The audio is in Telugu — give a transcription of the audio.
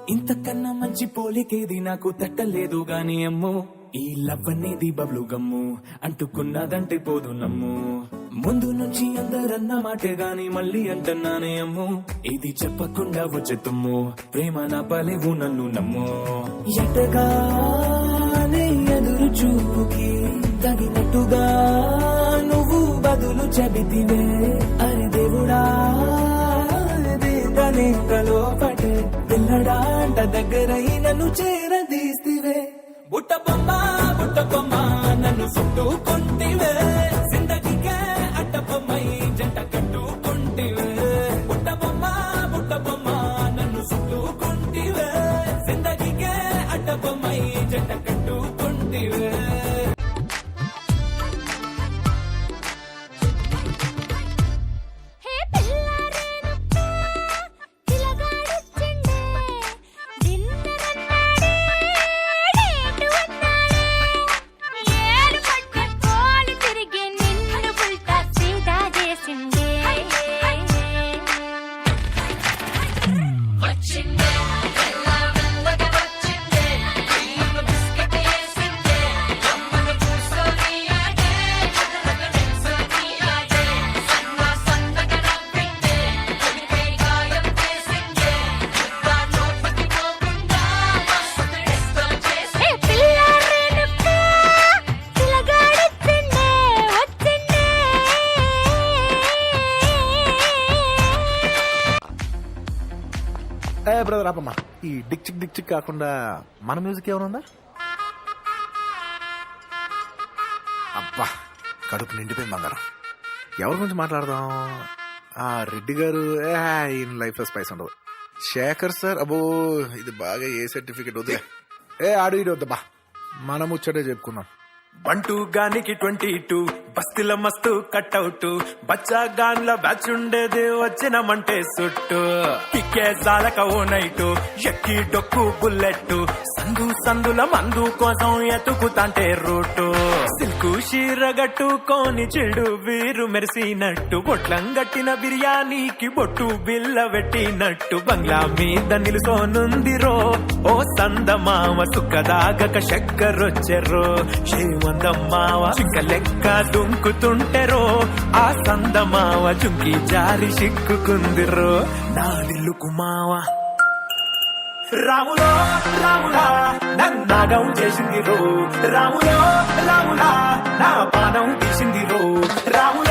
ఇంతకన్నా మంచి పోలికేది నాకు తట్టలేదు గాని అమ్మో ఈ లవ్ అనేది బబ్లు గమ్ము అంటుకున్నదంటే పోదు నమ్ము ముందు నుంచి అందరన్న మాటే గాని మళ్ళీ అంటున్నానే అమ్ము ఇది చెప్పకుండా వచ్చే తుమ్ము ప్రేమ నా పలేవు నన్ను నమ్ము ఎటగానే ఎదురు చూపుకి తగినట్టుగా నువ్వు బదులు చెబితివే అరే దేవుడా దేవనేకలో పటే పిల్లడాంట దగ్గరై నన్ను చేరదీస్తివే బుట్ట బొమ్మ నన్ను చుట్టుకుంటివే జిందగీకే అడ్డ బొమ్మై జంట కట్టుకుంటివే బుట్ట బొమ్మ నన్ను చుట్టుకుంటివే జిందగీకే అడ్డ బొమ్మై జంట కట్టుకుంటివే బ్రదర్ ఆపమ్మా ఈ డిక్ చిక్ కాకుండా మన మ్యూజిక్ ఏమైనా అబ్బా కడుపు నిండిపోయింది బంగారం ఎవరి గురించి మాట్లాడదాం ఆ రెడ్డి గారు ఈయన లైఫ్ లో స్పైస్ ఉండదు శేఖర్ సార్ అబ్బో ఇది బాగా ఏ సర్టిఫికెట్ వద్దు ఆడు ఇడు వద్దబ్బా మనం ముచ్చటే చెప్పుకుందాం బంటూ గానికి 22 బస్తీల మస్తు కట్అవుట్ బచ్చా గాన్ల బ్యాచ్ ఉండేది వచ్చినమంటే సుట్టు కిక్కే జాలక ఓ నైటు ఎక్కి డొక్కు బుల్లెట్ సందుల మందు కోసం ఎతుకుతాంటే రూటు సిల్కు షీరగట్టుకోని చెడు వీరు మెరిసినట్టు బొట్లం గట్టిన బిర్యానీకి బొట్టు బిల్ల పెట్టినట్టు బంగ్లా మీద నిలుసోనుందిరో ఓ సందమామ సుఖదాగక చక్కరొచ్చెర్రో మందమ్మావ చింక లెక్క దుంకుతుంటెరో ఆ సందమావ చుంకి జారి సిక్కుకుందిరో నాడిల్లుకు మావ రాములో రాములా నన్నాగం చేసిందిరో రాములో రాములా నా పానం తీసిందిరో రాములో